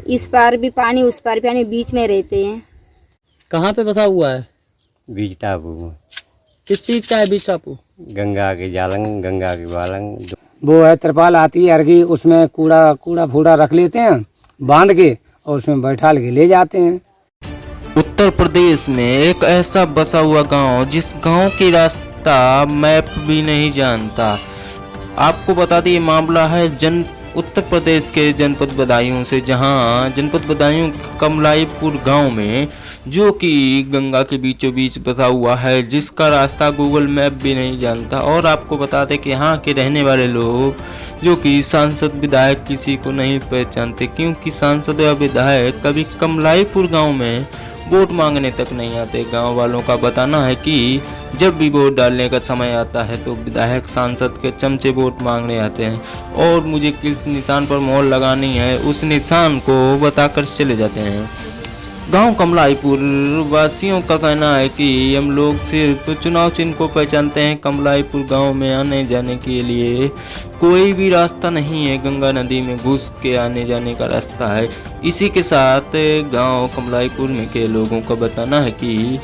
इस पार भी पानी उस पार भी पानी, बीच में रहते हैं। कहाँ पे बसा हुआ है? बीज टापू। किस चीज का है बीच टापू? गंगा के जालंग, गंगा के बालंग। वो है तिरपाल आती है अर्गी, उसमें कूड़ा फूड़ा रख लेते हैं बांध के और उसमें बैठा के ले जाते हैं। उत्तर प्रदेश में एक ऐसा बसा हुआ गांव जिस गांव की रास्ता मैप भी नहीं जानता। आपको बता दें ये मामला है उत्तर प्रदेश के जनपद बदायूं से, जहां जनपद बदायूं कमलाईपुर गांव में, जो कि गंगा के बीचों बीच बसा हुआ है, जिसका रास्ता गूगल मैप भी नहीं जानता। और आपको बता दें कि यहाँ के रहने वाले लोग, जो कि सांसद विधायक किसी को नहीं पहचानते, क्योंकि सांसद या विधायक कभी कमलाईपुर गांव में वोट मांगने तक नहीं आते। गांव वालों का बताना है कि जब भी वोट डालने का समय आता है तो विधायक सांसद के चमचे वोट मांगने आते हैं और मुझे किस निशान पर मोहर लगानी है उस निशान को बताकर चले जाते हैं। गांव कमलाईपुर वासियों का कहना है कि हम लोग सिर्फ चुनाव चिन्ह को पहचानते हैं। कमलाईपुर गांव में आने जाने के लिए कोई भी रास्ता नहीं है, गंगा नदी में घुस के आने जाने का रास्ता है। इसी के साथ गांव कमलाईपुर में के लोगों का बताना है कि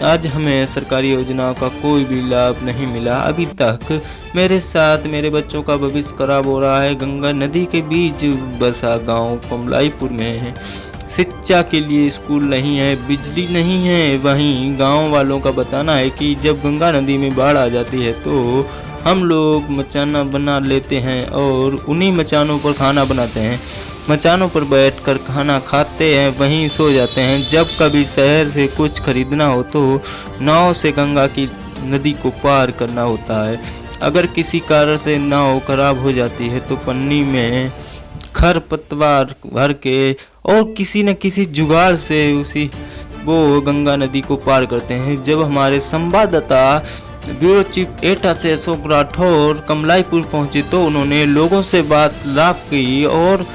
आज हमें सरकारी योजनाओं का कोई भी लाभ नहीं मिला अभी तक। मेरे साथ मेरे बच्चों का भविष्य खराब हो रहा है। गंगा नदी के बीच बसा गाँव कमलाईपुर में है। शिक्षा के लिए स्कूल नहीं है, बिजली नहीं है। वहीं गांव वालों का बताना है कि जब गंगा नदी में बाढ़ आ जाती है तो हम लोग मचाना बना लेते हैं और उन्हीं मचानों पर खाना बनाते हैं। मचानों पर बैठकर खाना खाते हैं, वहीं सो जाते हैं। जब कभी शहर से कुछ खरीदना हो तो नाव से गंगा की नदी को पार करना होता है। अगर किसी कारण से नाव खराब हो जाती है तो पन्नी में खरपतवार भर के और किसी न किसी जुगाड़ से वो गंगा नदी को पार करते हैं। जब हमारे संवाददाता ब्यूरो चीफ एटा से अशोक राठौर कमलाईपुर पहुंचे तो उन्होंने लोगों से वार्तालाप की और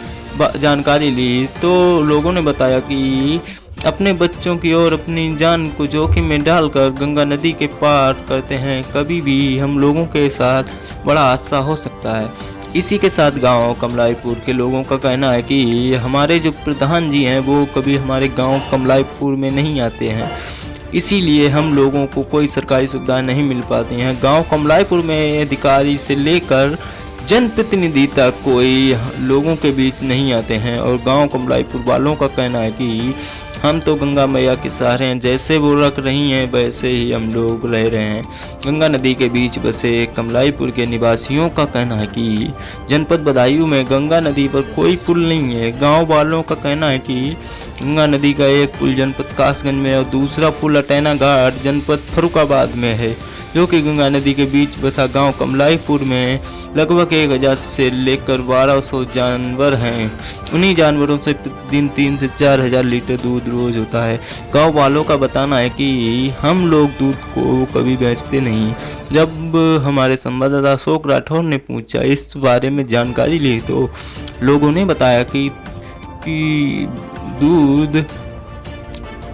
जानकारी ली, तो लोगों ने बताया कि अपने बच्चों की और अपनी जान को जोखिम में डालकर गंगा नदी के पार करते हैं। कभी भी हम लोगों के साथ बड़ा हादसा हो सकता है। इसी के साथ गांव कमलाईपुर के लोगों का कहना है कि हमारे जो प्रधान जी हैं वो कभी हमारे गांव कमलाईपुर में नहीं आते हैं, इसीलिए हम लोगों को कोई सरकारी सुविधा नहीं मिल पाती हैं। गांव कमलाईपुर में अधिकारी से लेकर जनप्रतिनिधि तक कोई लोगों के बीच नहीं आते हैं और गांव कमलाईपुर वालों का कहना है कि हम तो गंगा मैया के सहारे हैं, जैसे वो रख रही हैं वैसे ही हम लोग रह रहे हैं। गंगा नदी के बीच बसे कमलाईपुर के निवासियों का कहना है कि जनपद बदायूं में गंगा नदी पर कोई पुल नहीं है। गांव वालों का कहना है कि गंगा नदी का एक पुल जनपद कासगंज में और दूसरा पुल अटैना घाट जनपद फर्रुखाबाद में है, जो कि गंगा नदी के बीच बसा गांव कमलाईपुर में लगभग 1000 से लेकर 1200 जानवर हैं। उन्हीं जानवरों से प्रतिदिन 3 से 4000 लीटर दूध रोज होता है। गांव वालों का बताना है कि हम लोग दूध को कभी बेचते नहीं। जब हमारे संवाददाता अशोक राठौर ने पूछा इस बारे में जानकारी ली तो लोगों ने बताया कि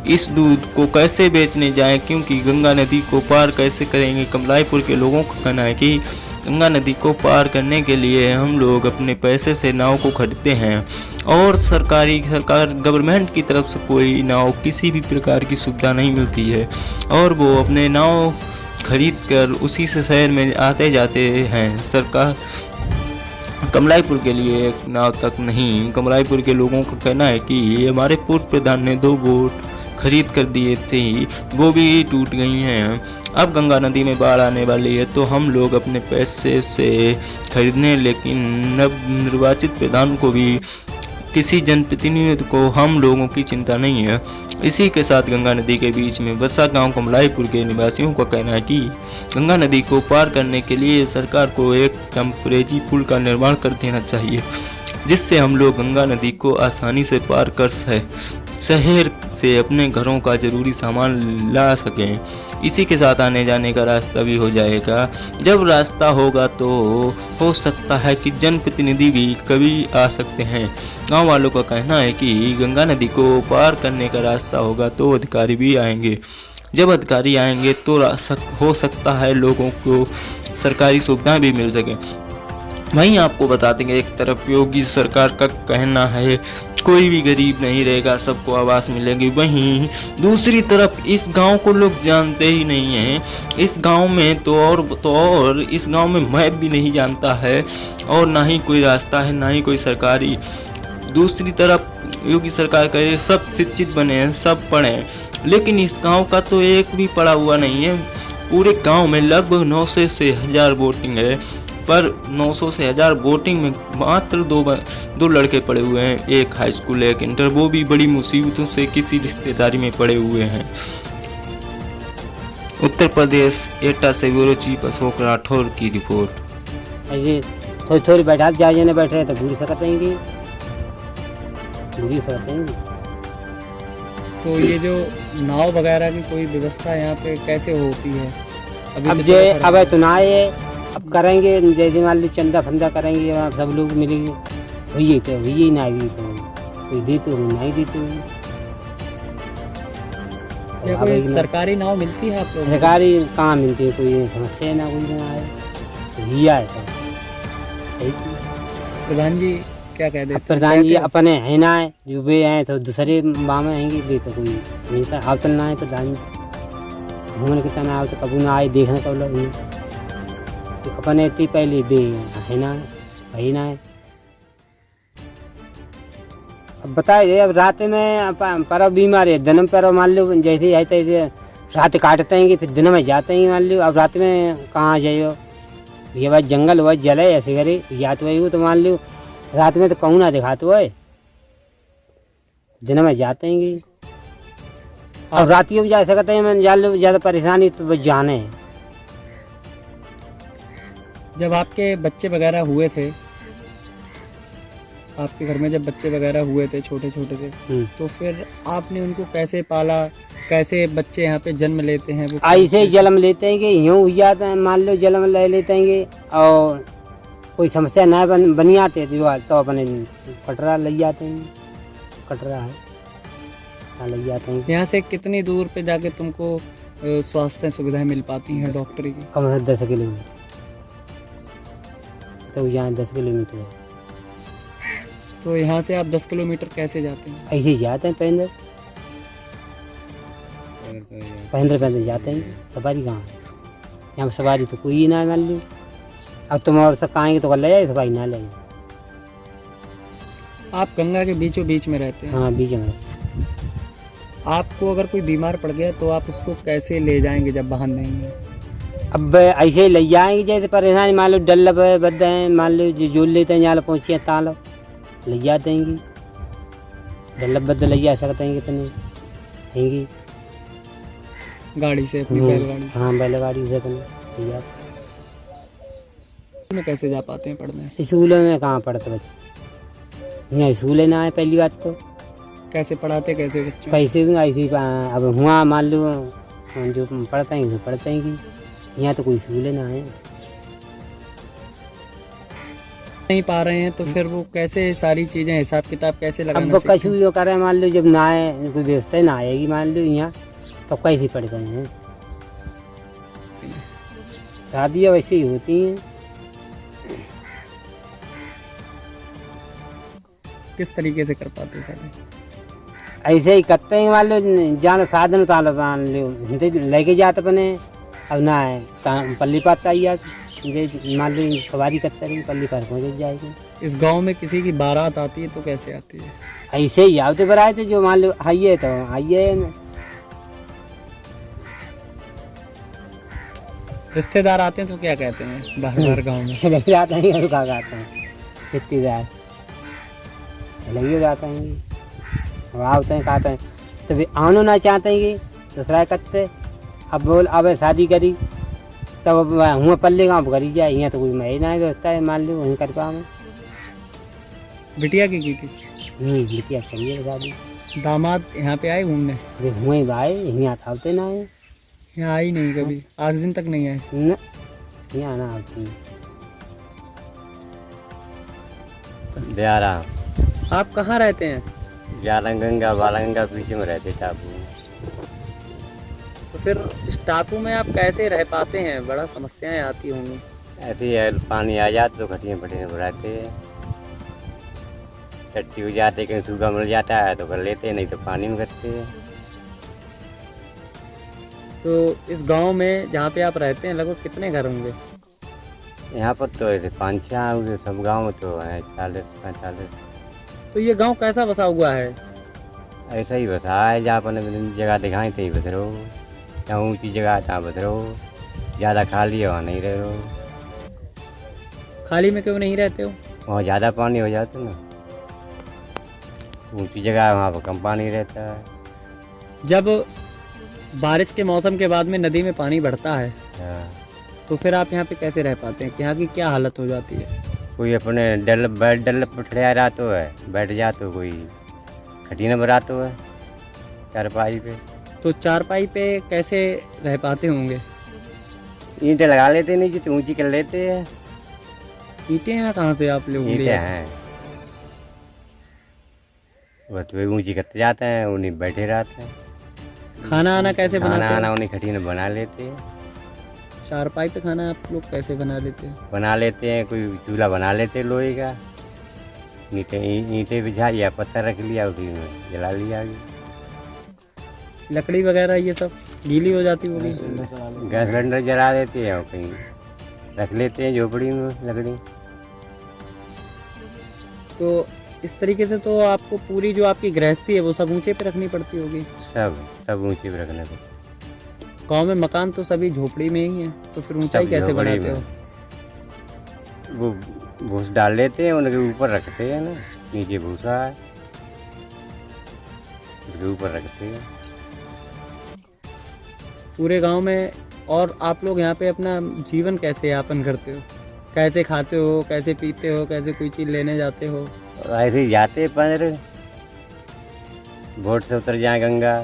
इस दूध को कैसे बेचने जाएं, क्योंकि गंगा नदी को पार कैसे करेंगे। कमलाईपुर के लोगों का कहना है कि गंगा नदी को पार करने के लिए हम लोग अपने पैसे से नाव को खरीदते हैं और सरकार गवर्नमेंट की तरफ से कोई नाव किसी भी प्रकार की सुविधा नहीं मिलती है और वो अपने नाव खरीद कर उसी से शहर में आते जाते हैं। सरकार कमलाईपुर के लिए एक नाव तक नहीं। कमलाईपुर के लोगों का कहना है कि हमारे पूर्व प्रधान ने 2 बोट खरीद कर दिए थे, वो भी टूट गई हैं। अब गंगा नदी में बाढ़ आने वाली है तो हम लोग अपने पैसे से खरीदने, लेकिन नव निर्वाचित प्रधान को भी किसी जनप्रतिनिधि को हम लोगों की चिंता नहीं है। इसी के साथ गंगा नदी के बीच में बसा गांव कमलाईपुर के निवासियों का कहना है कि गंगा नदी को पार करने के लिए सरकार को एक टेम्परेरी पुल का निर्माण कर देना चाहिए, जिससे हम लोग गंगा नदी को आसानी से पार कर शहर से अपने घरों का जरूरी सामान ला सकें। इसी के साथ आने जाने का रास्ता भी हो जाएगा। जब रास्ता होगा तो हो सकता है कि जनप्रतिनिधि भी कभी आ सकते हैं। गांव वालों का कहना है कि गंगा नदी को पार करने का रास्ता होगा तो अधिकारी भी आएंगे। जब अधिकारी आएंगे तो हो सकता है लोगों को सरकारी सुविधाएं भी मिल सकें। वहीं आपको बता देंगे, एक तरफ योगी सरकार का कहना है कोई भी गरीब नहीं रहेगा, सबको आवास मिलेगी। वहीं दूसरी तरफ इस गांव को लोग जानते ही नहीं हैं। इस गांव में तो और इस गांव में मैप भी नहीं जानता है और ना ही कोई रास्ता है, ना ही कोई सरकारी। दूसरी तरफ योगी सरकार करे सब शिक्षित बने हैं, सब पढ़े हैं, लेकिन इस गांव का तो एक भी पढ़ा हुआ नहीं है। पूरे गांव में लगभग 900 से 1000 वोटिंग है, पर 900 से 1000 वोटिंग में मात्र दो लड़के पड़े हुए हैं, एक हाई स्कूल एक इंटर, वो भी बड़ी मुसीबतों से किसी रिश्तेदारी में पड़े हुए हैं। उत्तर प्रदेश एटा से ब्यूरो चीफ अशोक राठौर की रिपोर्ट। ऐसे थोड़ी थोड़ी बैठा जाए ने बैठे तो घूरी सकते हैं, घूरी सकते हैं। तो ये जो नाव वगैरह की कोई व्यवस्था यहाँ पे कैसे होती है? अब तो जे चलो खराब अब है। तो ना है, अब करेंगे जैसे मान लो चंदा फंदा करेंगे, वहाँ सब लोग मिलेंगे, हुई तो हुई ना हुई तो कोई दे तो नहीं दी तो क्या कोई सरकारी नाव मिलती है आप लोगों को? सरकारी कहाँ मिलती है, कोई समस्या ना कोई ना है तो ही आए तो सही। प्रधान जी क्या कह अब देते प्रधान जी कहते हो? अपने है ना है, जो वे हैं तो दूसरे बामे आएंगे दे तो कोई समझता आवतल ना है। प्रधान जी घूमने कितना ना आव तो कबू ना आए, देखने कब लोग तो अपने इतनी पहले दे है ना सही ना है। अब बताए अब रात में पर बीमार है, दिन में पर मान लो जैसे है तैसे रात काटते हैं फिर दिन में जाते हैं, मान लो अब रात में कहाँ जाइयो, ये बात जंगल हुआ जले ऐसे करे या तो वही तो मान लो रात में तो कहूँ ना दिखाते हुए, दिन में जाते हैं। और रातियों में जा सकते हैं, मैं जान लो ज़्यादा परेशानी तो बस जाने हैं। जब आपके बच्चे वगैरह हुए थे, आपके घर में जब बच्चे वगैरह हुए थे, छोटे छोटे थे, तो फिर आपने उनको कैसे पाला? कैसे बच्चे यहाँ पे जन्म लेते हैं? वो ऐसे ही जन्म लेते हैं कि यूँ हुई जाते हैं, मान लो जन्म ले लेते हैं और कोई समस्या ना बन जाते तो अपने कटरा ले जाते हैं, कटरा है ले जाते हैं। यहाँ से कितनी दूर पे जाके तुमको स्वास्थ्य सुविधाएं मिल पाती हैं डॉक्टरी की? कम से 10 किलोमीटर, तो यहाँ 10 किलोमीटर है। तो यहाँ से आप 10 किलोमीटर कैसे जाते हैं? ऐसे ही जाते हैं पैदल, पैदल जाते हैं। सवारी कहाँ है यहाँ, सवारी तो कोई ना मान लो। अब तुम और सब कहेंगे तो ले जाए, सवारी ना ले जाए। आप गंगा के बीचों बीच में रहते हैं। हाँ बीच में। आपको अगर कोई बीमार पड़ गया तो आप उसको कैसे ले जाएंगे जब वाहन नहीं है? अब ऐसे ही ले जाएंगे, जैसे परेशानी मान लो डल बद हैं, मान लो जो लेते हैं जहाँ पहुँचे ताल ले जाते हैं, डल बद ले जा सकते हैं कितने हैंगी गाड़ी से, अपनी बैलगाड़ी से? हाँ बैलगाड़ी से अपने ले जाते। में कैसे जा पाते हैं पढ़ने? स्कूलों में कहाँ पढ़ते बच्चे, यहाँ स्कूल ना है पहली बात तो। कैसे पढ़ाते कैसे बच्चों? पैसे भी ऐसे अब हुआ मान लो जो पढ़ते हैं तो पढ़ते हैं कि यहाँ तो कोई स्कूल ना है। नहीं पा रहे हैं तो फिर वो कैसे सारी चीजें हिसाब किताब कैसे अब लगाना वो सीखें? कछु जो करें मान लो जब ना आए कोई व्यवस्था ना आएगी मान लो यहाँ तो कैसे पढ़ गए हैं। शादियाँ वैसे ही होती हैं। किस तरीके से कर पाते हो शादी? ऐसे ही करते हैं मान लो जान साधन ताल मान लो लेके जाते अपने, अब ना है पल्ली पात आई मान लो सवारी करते रही पल्ली पार पहुँच जाएगी। इस गांव में किसी की बारात आती है तो कैसे आती है? ऐसे ही आवते पर आए थे, जो मान लो आइए तो आइए। रिश्तेदार आते हैं तो क्या कहते हैं बाहर बाहर गाँव में? लग जाते हैं और क्या कहते हैं रिश्तेदार लगे जाते हैं। अब आवते हैं कहते हैं तो भी आनो ना चाहते हैं कि दूसरा करते। अब बोल अब शादी करी तब हुआ पल्ले गाँव करी जाए, यहाँ तो कोई मैं ना व्यवस्था है मान लो वहीं कर पाओ। बिटिया की थी? बिटिया करिए शादी। दामाद यहाँ पे आए घूमने? हुए भाई यहाँ आवते ना है, यहाँ आई नहीं कभी? आज दिन तक नहीं आए? न यहाँ ना आती। ब्यारा आप कहाँ रहते हैं? जालंग गंगा बालंगा बीच में रहते टापू। तो फिर इस टापू में आप कैसे रह पाते हैं? बड़ा समस्याएं आती होंगी। ऐसे ही है, पानी आ जाता तो खटियाँ पटियाँ बढ़ाते हैं। टट्टी हो जाते, कहीं सूखा मिल जाता है तो कर लेते हैं, नहीं तो पानी में करते हैं। तो इस गांव में जहाँ पे आप रहते हैं लगभग कितने घर होंगे? यहाँ पर तो ऐसे 5-6 होंगे, सब गाँव में तो है 40-45। तो ये गांव कैसा बसा हुआ है? ऐसा ही बसा है, जहाँ पर जगह दिखाएं तहीं बस रहो, जहाँ ऊँची जगह है तहाँ बस रहो, ज़्यादा खाली है वहाँ नहीं रह रहो। खाली में क्यों नहीं रहते हो? वहाँ ज़्यादा पानी हो जाता है ना, ऊँची जगह है वहाँ पर कम पानी रहता है। जब बारिश के मौसम के बाद में नदी में पानी बढ़ता है हाँ। तो फिर आप यहाँ पे कैसे रह पाते हैं? यहाँ की क्या हालत हो जाती है? कोई अपने डल पर ठहरा रहता है, बैठ जाते हो, कोई खटीना बनाते है चारपाई पे। तो चारपाई पे कैसे रह पाते होंगे? ईंटें लगा लेते, नहीं जितनी ऊंची कर लेते हैं। ईंटें यहाँ कहाँ से आप लोग ले ईंटें आते? हैं, बस वे ऊंची करते जाते हैं, उन्हीं बैठे रहते हैं। खाना आना कैसे खाना बनाते आना हैं? उन्हीं खटीना बना लेते हैं। चारपाई पे खाना आप लोग कैसे बना लेते हैं? बना लेते हैं, कोई चूल्हा बना लेते हैं लोहे का, ईंटें बिछा या पत्थर रख लिया, उसी में जला लिया। लकड़ी वगैरह ये सब गीली हो जाती होगी? गैस सिलेंडर जला देते हैं और कहीं रख लेते हैं झोपड़ी में लकड़ी। तो इस तरीके से तो आपको पूरी जो आपकी गृहस्थी है वो सब ऊंचे पे रखनी पड़ती होगी। सब ऊंचे पे रखने को। गांव में मकान तो सभी झोपड़ी में ही है, तो फिर ऊंचाई सब कैसे झोपड़ी बनाते हो? में। वो भूस डाल लेते हैं, उनके ऊपर रखते हैं ना, नीचे भूसा है उसके ऊपर रखते हैं। पूरे गांव में और आप लोग यहाँ पे अपना जीवन कैसे यापन करते हो? कैसे खाते हो, कैसे पीते हो, कैसे कोई चीज़ लेने जाते हो? ऐसे ही जाते पैर, बोट से उतर जाए गंगा,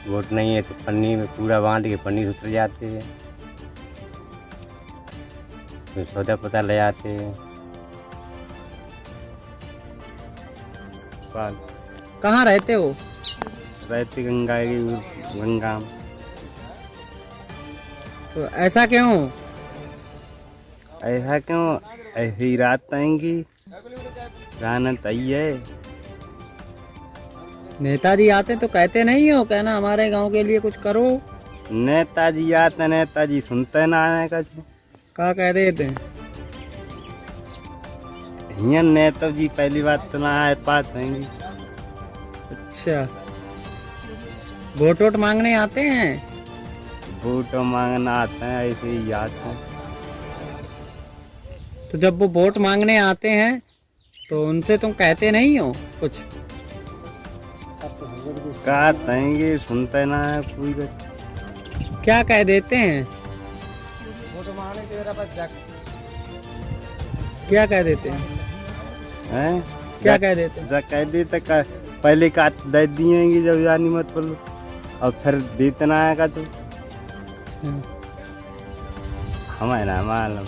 बोट नहीं है तो पन्नी में पूरा बांध के पन्नी से उतर जाते हैं, फिर सौदा पता ले आते हैं। कहाँ रहते हो? रहते गंगा में। तो ऐसा क्यों? ऐसा क्यों? ऐसी ही रात आएंगी, राना तई है। नेताजी आते तो कहते नहीं हो, कहना हमारे गांव के लिए कुछ करो? नेताजी आते, नेताजी सुनते ना आने का। क्या कह देते हैं? यहाँ नेताजी पहली बात तो ना आए पाते हैं। अच्छा, वोट वोट मांगने आते हैं? वोट मांगना आते हैं, ऐसे ही आते हैं। तो जब वो वोट मांगने आते हैं तो उनसे तुम कहते नहीं हो कुछ? कहते हैं, सुनते ना है कोई कुछ। क्या कह देते हैं? क्या कह देते हैं? हैं? क्या कह देते हैं? जब कह देते पहले का दे दिएंगे जब जानी मत बोलो, और फिर देते ना है का तो हमें ना मालूम।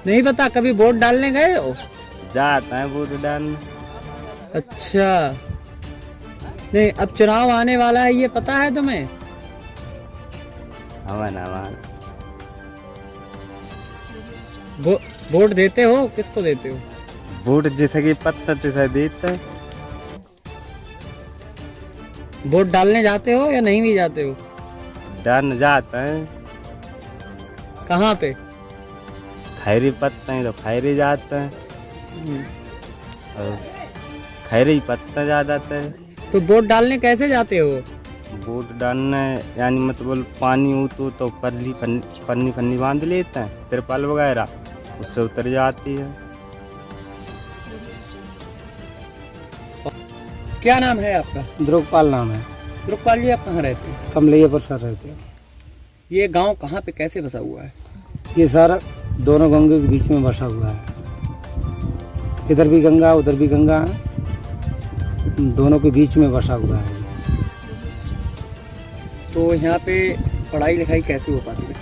नहीं पता, कभी वोट डालने गए हो? जाते हैं वोट डालने। अच्छा, नहीं अब चुनाव आने वाला है ये पता है तुम्हें? हमें ना मालूम। वोट देते हो? किसको देते हो? वोट जैसे कि पत्ता तैसा देते हैं। वोट डालने जाते हो या नहीं भी जाते हो? डालने जाते हैं। कहाँ पे? खैरी पत्ते हैं तो खैरी जाते हैं, और खैरी पत्ता ज्यादातर है। तो वोट डालने कैसे जाते हो? वोट डालने यानी मतलब पानी हो तो पन्नी बांध लेते हैं, तिरपाल वगैरह, उससे उतर जाती है। क्या नाम है आपका? द्रुकपाल नाम है। द्रुकपाल जी, आप कहाँ रहते हैं? कमलैयापुर सर रहते हैं। ये गांव कहाँ पे कैसे बसा हुआ है? ये सर दोनों गंगों के बीच में बसा हुआ है। इधर भी गंगा उधर भी गंगा है, दोनों के बीच में बसा हुआ है। तो यहाँ पे पढ़ाई लिखाई कैसे हो पाती है?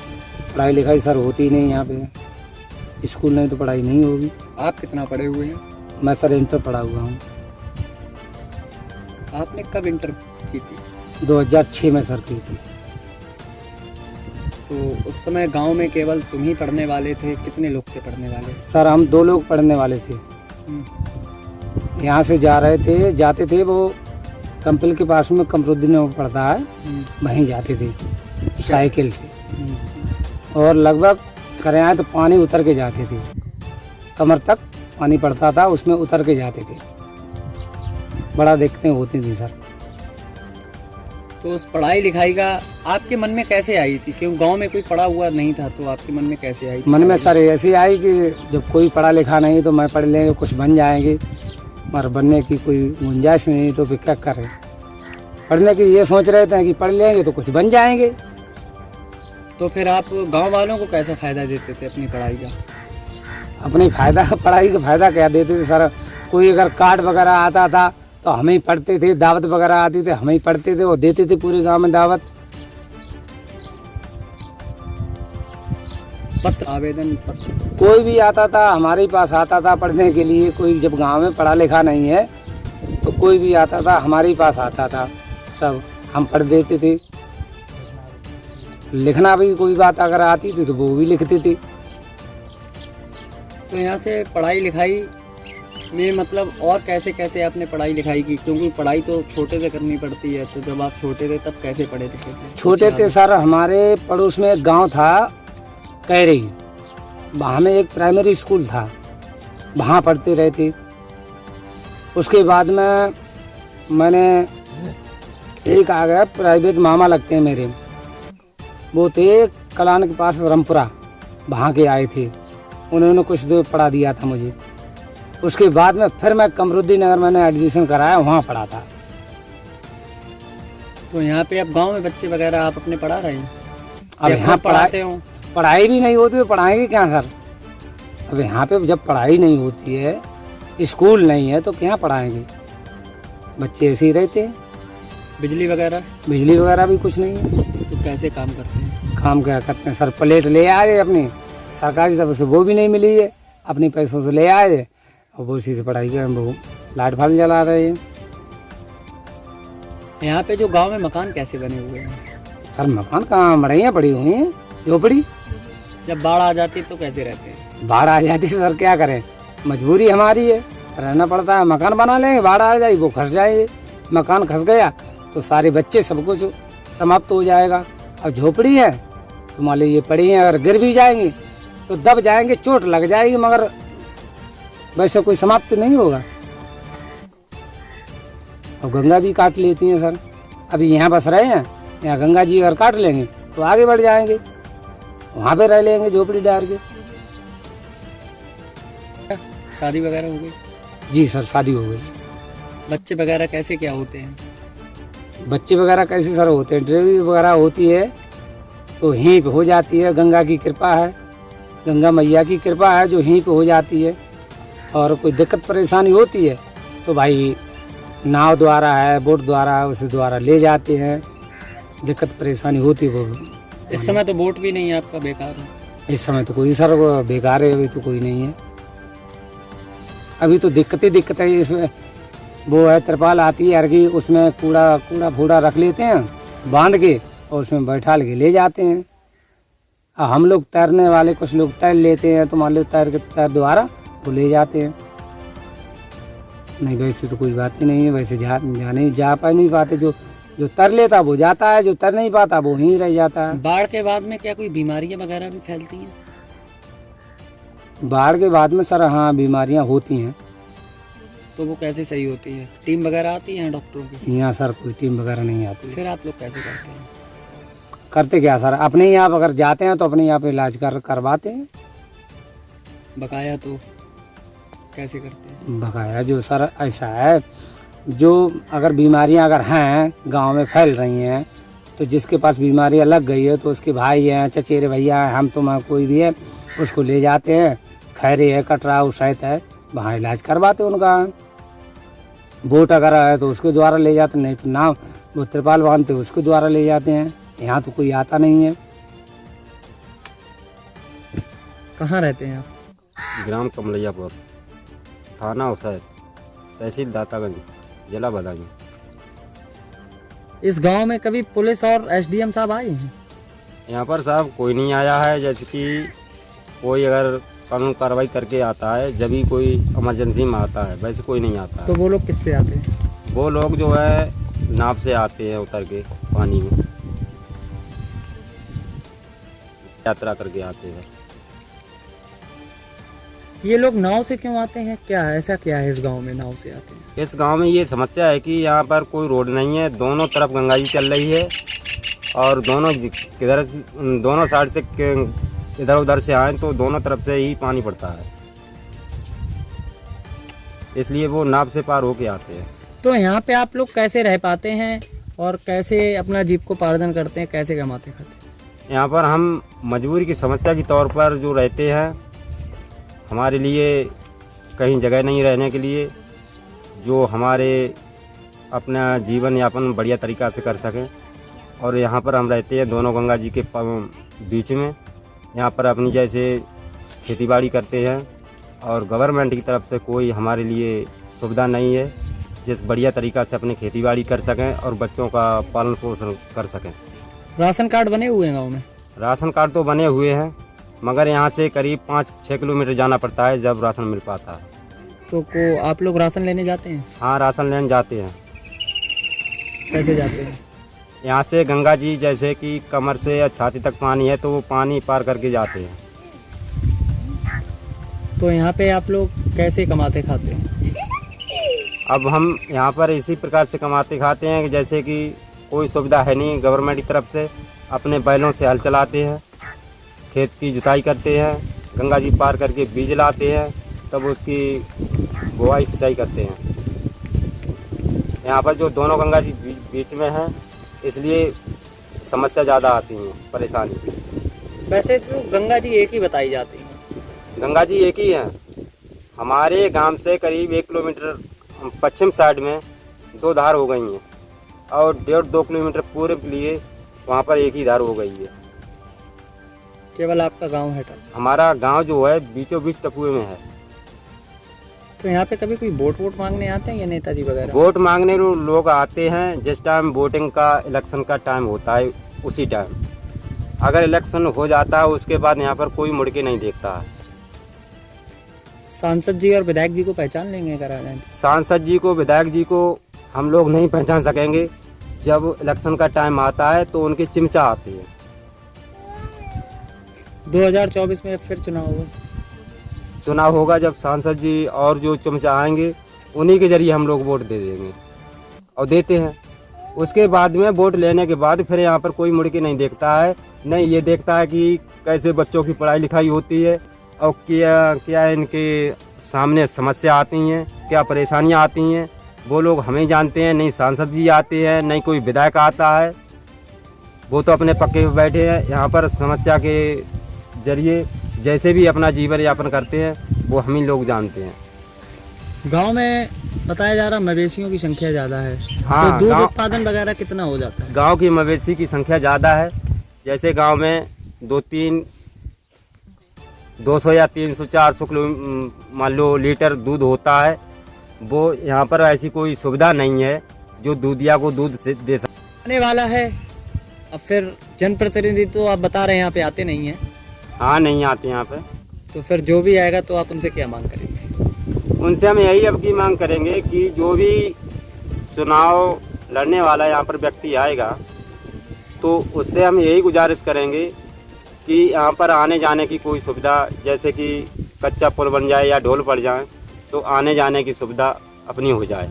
पढ़ाई लिखाई सर होती नहीं यहाँ पे, स्कूल नहीं तो पढ़ाई नहीं होगी। आप कितना पढ़े हुए हैं? मैं सर इंटर पढ़ा हुआ हूँ। आपने कब इंटर की थी? 2006 में सर की थी। तो उस समय गांव में केवल तुम ही पढ़ने वाले थे? कितने लोग थे पढ़ने वाले? सर हम 2 लोग पढ़ने वाले थे। यहाँ से जा रहे थे, जाते थे वो कंपल के पास में कमरुद्दीन में पड़ता है, वहीं जाते थे साइकिल से। और लगभग करे आए तो पानी उतर के जाते थे, कमर तक पानी पड़ता था, उसमें उतर के जाते थे। बड़ा दिक्कतें होती थी सर। तो उस पढ़ाई लिखाई का आपके मन में कैसे आई थी? क्यों गांव में कोई पढ़ा हुआ नहीं था, तो आपके मन में कैसे आई थी? मन में सर ऐसी आई कि जब कोई पढ़ा लिखा नहीं तो मैं पढ़ लेंगे, कुछ बन जाएंगे, मगर बनने की कोई गुंजाइश नहीं तो फिर क्या करें। पढ़ने की ये सोच रहे थे कि पढ़ लेंगे तो कुछ बन जाएंगे। तो फिर आप गांव वालों को कैसा फ़ायदा देते थे अपनी पढ़ाई का? अपनी पढ़ाई का फ़ायदा क्या देते थे सर? कोई अगर कार्ड वगैरह आता था तो हम ही पढ़ते थे, दावत वगैरह आती थी हम ही पढ़ते थे, वो देते थे पूरे गांव में दावत। पत्र, आवेदन पत्र कोई भी आता था हमारे पास आता था पढ़ने के लिए। कोई जब गांव में पढ़ा लिखा नहीं है तो कोई भी आता था हमारे पास आता था, सब हम पढ़ देते थे। लिखना भी कोई बात अगर आती थी तो वो भी लिखते थे। तो यहाँ से पढ़ाई लिखाई में मतलब और कैसे कैसे आपने पढ़ाई लिखाई की? क्योंकि पढ़ाई तो छोटे से करनी पड़ती है, तो जब आप छोटे थे तब कैसे पढ़े थे? छोटे थे सर, हमारे पड़ोस में एक गांव था कैरी, वहाँ में एक प्राइमरी स्कूल था, वहाँ पढ़ते रहे थे। उसके बाद में मैंने एक आ गया प्राइवेट मामा लगते हैं मेरे, वो थे कलान के पास रामपुरा, वहाँ के आए थे, उन्होंने कुछ दूर पढ़ा दिया था मुझे। उसके बाद में फिर मैं कमरुद्दीन नगर मैंने एडमिशन कराया, वहाँ पढ़ा था। तो यहाँ पे अब गांव में बच्चे वगैरह आप अपने पढ़ा रहे हैं? अब यहाँ पढ़ाते हो? पढ़ाई भी नहीं होती तो पढ़ाएंगे क्या सर? अब यहाँ पे जब पढ़ाई नहीं होती है, स्कूल नहीं है, तो क्या पढ़ाएंगे? बच्चे ऐसे ही रहते हैं। बिजली वगैरह भी कुछ नहीं है, तो कैसे काम करते हैं? काम क्या करते हैं सर? प्लेट ले आए अपनी सरकारी तरफ से, वो भी नहीं मिली है, अपने पैसों से ले आए और वो उसी से पढ़ाई कर, वो लाइट फाल जला रहे हैं। यहाँ पे जो गांव में मकान कैसे बने हुए हैं? सर मकान कहाँ, मड़ैयाँ पड़ी हुई हैं, झोपड़ी। जब बाढ़ आ जाती है तो कैसे रहते हैं? बाढ़ आ जाती है सर, क्या करें, मजबूरी हमारी है, रहना पड़ता है। मकान बना लेंगे, बाढ़ आ जाएगी वो खस जाएंगे। मकान खस गया तो सारे बच्चे सब कुछ समाप्त हो जाएगा। और झोपड़ी है तो मान लीजिए पड़ी है, अगर गिर भी जाएंगे तो दब जाएंगे, चोट लग जाएगी, मगर वैसे कोई समाप्त नहीं होगा। और गंगा भी काट लेती हैं सर। अभी यहाँ बस रहे हैं, यहाँ गंगा जी अगर काट लेंगे तो आगे बढ़ जाएंगे, वहाँ पे रह लेंगे झोपड़ी डाल के। शादी वगैरह हो गई? जी सर, शादी हो गई। बच्चे वगैरह कैसे क्या होते हैं? बच्चे वगैरह कैसे सर होते हैं? डिलीवरी वगैरह होती है तो यहीं पे हो जाती है, गंगा की कृपा है, गंगा मैया की कृपा है जो यहीं पे हो जाती है। और कोई दिक्कत परेशानी होती है तो भाई नाव द्वारा है, बोट द्वारा, उस द्वारा ले जाते हैं। दिक्कत परेशानी होती है वो। इस समय तो बोट भी नहीं है आपका, बेकार है? इस समय तो कोई सर बेकार है, अभी तो कोई नहीं है। अभी तो दिक्कत है इसमें। वो है तिरपाल आती है अर्गी, उसमें कूड़ा फूड़ा रख लेते हैं बांध के और उसमें बैठा के ले जाते हैं। हम लोग तैरने वाले कुछ लोग तैर लेते हैं तो मान लो तैर द्वारा वो ले जाते हैं। नहीं वैसे तो कोई बात ही नहीं है, वैसे जा नहीं पाते। जो तर लेता वो जाता है, जो तर नहीं पाता वो वहीं रह जाता है। बाढ़ के बाद में क्या कोई बीमारियां वगैरह भी फैलती हैं? बाढ़ के बाद में सर हाँ बीमारियां होती हैं। तो वो कैसे सही होती है? टीम वगैरह आती है डॉक्टरों की? यहाँ सर कोई टीम वगैरह नहीं आती। फिर आप लोग कैसे करते हैं? करते क्या सर, अपने यहाँ अगर जाते हैं तो अपने यहाँ पे इलाज करवाते हैं। बकाया तो कैसे करते हैं? बकाया जो सर ऐसा है, जो अगर बीमारियां अगर हैं गांव में फैल रही हैं तो जिसके पास बीमारियां लग गई है तो उसके भाई हैं, चचेरे भैया हैं, हम तुम कोई भी है, उसको ले जाते हैं। खैरे है, कटरा, उसैत है, वहाँ इलाज करवाते उनका। बोट अगर है तो उसके द्वारा ले जाते, नहीं तो नाव वो तिरपाल बांधते उसके द्वारा ले जाते हैं। यहाँ तो कोई आता नहीं है। कहाँ रहते हैं आप? ग्राम कमलैयापुर, थाना उसैत, तहसील दातागंज, जिला बदायूं। इस गांव में कभी पुलिस और एसडीएम साहब आए हैं? यहाँ पर साहब कोई नहीं आया है। जैसे कि कोई अगर कानून कार्रवाई करके आता है, जब भी कोई इमरजेंसी में आता है, वैसे कोई नहीं आता है। तो वो लोग किससे आते हैं? वो लोग जो है नाव से आते हैं, उतर के पानी में यात्रा करके आते हैं। ये लोग नाव से क्यों आते हैं? क्या ऐसा क्या है इस गांव में नाव से आते हैं? इस गांव में ये समस्या है कि यहाँ पर कोई रोड नहीं है, दोनों तरफ गंगा जी चल रही है और दोनों साइड से इधर उधर से आए तो दोनों तरफ से ही पानी पड़ता है, इसलिए वो नाव से पार होके आते हैं। तो यहाँ पे आप लोग कैसे रह पाते हैं और कैसे अपना जीविकोपार्जन करते हैं, कैसे कमाते खाते हैं? यहाँ पर हम मजबूरी की समस्या के तौर पर जो रहते हैं, हमारे लिए कहीं जगह नहीं रहने के लिए, जो हमारे अपना जीवन यापन बढ़िया तरीक़ा से कर सकें। और यहाँ पर हम रहते हैं दोनों गंगा जी के बीच में। यहाँ पर अपनी जैसे खेतीबाड़ी करते हैं और गवर्नमेंट की तरफ से कोई हमारे लिए सुविधा नहीं है जिस बढ़िया तरीक़ा से अपनी खेतीबाड़ी कर सकें और बच्चों का पालन पोषण कर सकें। राशन कार्ड बने हुए हैं गाँव में? राशन कार्ड तो बने हुए हैं, मगर यहाँ से करीब 5-6 किलोमीटर जाना पड़ता है जब राशन मिल पाता है। तो आप लोग राशन लेने जाते हैं? हाँ, राशन लेने जाते हैं। कैसे जाते हैं? यहाँ से गंगा जी जैसे कि कमर से या छाती तक पानी है तो वो पानी पार करके जाते हैं। तो यहाँ पे आप लोग कैसे कमाते खाते हैं? अब हम यहाँ पर इसी प्रकार से कमाते खाते हैं कि जैसे कि कोई सुविधा है नहीं गवर्नमेंट की तरफ से, अपने बैलों से हल चलाते हैं, खेत की जुताई करते हैं, गंगा जी पार करके बीज लाते हैं, तब उसकी बुआई सिंचाई करते हैं। यहाँ पर जो दोनों गंगा जी बीच में हैं, इसलिए समस्या ज़्यादा आती हैं, परेशानी। वैसे तो गंगा जी एक ही बताई जाती है। गंगा जी एक ही हैं। हमारे गांव से करीब 1 किलोमीटर पश्चिम साइड में 2 धार हो गई हैं और 1.5-2 किलोमीटर पूर्व के लिए वहाँ पर एक ही धार हो गई है। केवल आपका गांव है? हमारा गांव जो है बीचों बीच टपुए में है। तो यहाँ पे कभी कोई वोट मांगने आते हैं या नेताजी वगैरह? वोट मांगने लोग आते हैं जिस टाइम वोटिंग का इलेक्शन का टाइम होता है, उसी टाइम। अगर इलेक्शन हो जाता है उसके बाद यहाँ पर कोई मुड़ के नहीं देखता है। सांसद जी और विधायक जी को पहचान लेंगे अगर आ जाएं? सांसद जी को, विधायक जी को हम लोग नहीं पहचान सकेंगे। जब इलेक्शन का टाइम आता है तो उनकी चिमचा आती है। 2024 में फिर चुनाव होगा जब सांसद जी और जो चमचा आएंगे उन्हीं के जरिए हम लोग वोट दे देंगे और देते हैं। उसके बाद में वोट लेने के बाद फिर यहाँ पर कोई मुड़ के नहीं देखता है, नहीं ये देखता है कि कैसे बच्चों की पढ़ाई लिखाई होती है और क्या इनके सामने समस्या आती हैं, क्या परेशानियाँ आती हैं, वो लोग हमें जानते हैं। नहीं सांसद जी आते हैं, नहीं कोई विधायक आता है, वो तो अपने पक्के पे बैठे हैं। यहाँ पर समस्या के जरिए जैसे भी अपना जीवन यापन करते हैं वो हम ही लोग जानते हैं। गांव में बताया जा रहा मवेशियों की संख्या ज़्यादा है। हाँ, तो दूध उत्पादन वगैरह कितना हो जाता है? गांव की मवेशी की संख्या ज़्यादा है। जैसे गांव में 200 या 300-400 किलो मान लो लीटर दूध होता है, वो यहाँ पर ऐसी कोई सुविधा नहीं है जो दूधिया को दूध से दे सके। आने वाला है, अब फिर जनप्रतिनिधि तो आप बता रहे हैं यहाँ पे आते नहीं हैं। हाँ, नहीं आते यहाँ पे। तो फिर जो भी आएगा तो आप उनसे क्या मांग करेंगे? उनसे हम यही अब की मांग करेंगे कि जो भी चुनाव लड़ने वाला यहाँ पर व्यक्ति आएगा तो उससे हम यही गुजारिश करेंगे कि यहाँ पर आने जाने की कोई सुविधा, जैसे कि कच्चा पुल बन जाए या ढोल पड़ जाए तो आने जाने की सुविधा अपनी हो जाए।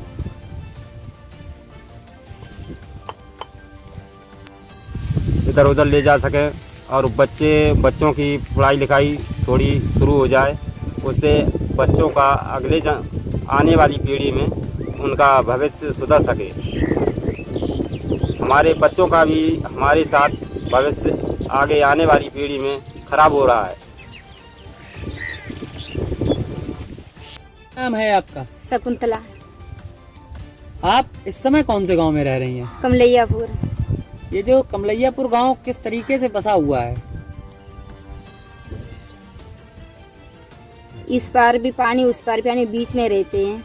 इधर उधर ले जा सकें और बच्चों की पढ़ाई लिखाई थोड़ी शुरू हो जाए, उससे बच्चों का आने वाली पीढ़ी में उनका भविष्य सुधर सके। हमारे बच्चों का भी हमारे साथ भविष्य आगे आने वाली पीढ़ी में खराब हो रहा है। नाम है आपका? शकुंतला। आप इस समय कौन से गांव में रह रही हैं? कमलैयापुर। ये जो कमलैयापुर गांव किस तरीके से बसा हुआ है? इस पार भी पानी उस पार भी पानी, बीच में रहते हैं।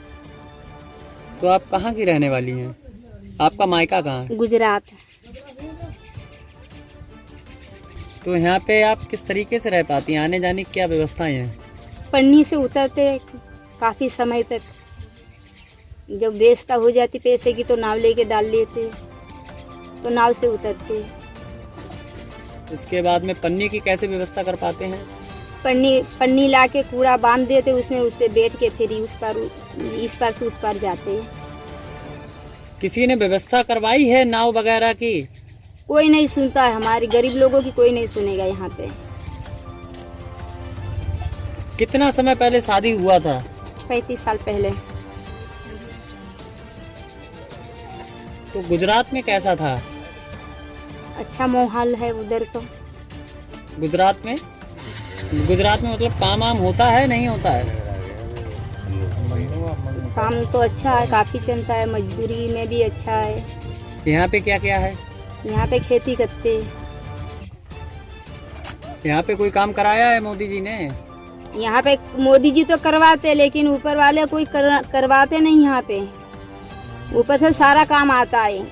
तो आप कहाँ की रहने वाली हैं? आपका मायका कहाँ है? गुजरात। तो यहाँ पे आप किस तरीके से रह पाती हैं? आने जाने की क्या व्यवस्थाएं हैं? पन्नी से उतरते काफ़ी समय तक, जब व्यवस्था हो जाती पैसे की तो नाव लेके डाल लेते, तो नाव से उतरते। उसके बाद में पन्नी की कैसे व्यवस्था कर पाते हैं? पन्नी ला के कूड़ा बांध देते, उसमें उस पे बैठ के फिर इस पार से उस पार जाते। किसी ने व्यवस्था करवाई है नाव वगैरह की? कोई नहीं सुनता है, हमारे गरीब लोगों की कोई नहीं सुनेगा यहाँ पे। कितना समय पहले शादी हुआ था? 35 साल पहले। तो गुजरात में कैसा था? अच्छा माहौल है उधर तो। गुजरात में मतलब काम वाम होता है नहीं होता है? काम तो अच्छा है, काफ़ी चलता है, मजदूरी में भी अच्छा है। यहाँ पे क्या क्या है? यहाँ पे खेती करते। यहाँ पे कोई काम कराया है मोदी जी ने? यहाँ पे मोदी जी तो करवाते, लेकिन ऊपर वाले कोई करवाते नहीं। यहाँ पे ऊपर से सारा काम आता है,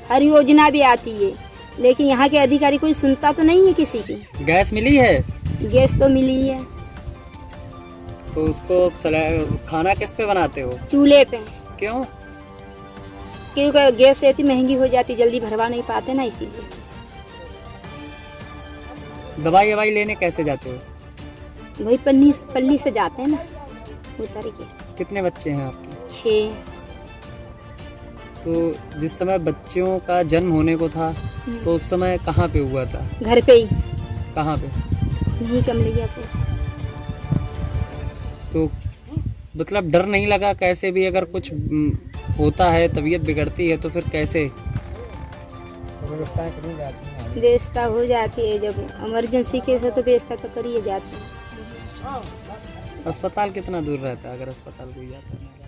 हर योजना भी आती है, लेकिन यहाँ के अधिकारी कोई सुनता तो नहीं है किसी की। गैस मिली है? गैस तो मिली है। तो उसको खाना किस पे बनाते हो? चूल्हे पे। क्यों? क्योंकि गैस इतनी महंगी हो जाती, जल्दी भरवा नहीं पाते ना, इसीलिए। दवाई लेने कैसे जाते हो? वही पल्ली से जाते हैं ना उतर के। कितने बच्चे हैं आपके? 6। तो जिस समय बच्चों का जन्म होने को था तो उस समय कहाँ पे हुआ था? घर पे ही। कहाँ पे? यहीं कमलिया पे। तो मतलब डर नहीं लगा कैसे भी अगर कुछ होता है, तबीयत बिगड़ती है तो फिर कैसे? व्यवस्था हो जाती है, जब इमरजेंसी केस है तो व्यवस्था तो करी जाती है। अस्पताल कितना दूर रहता है अगर अस्पताल कोई जाता है?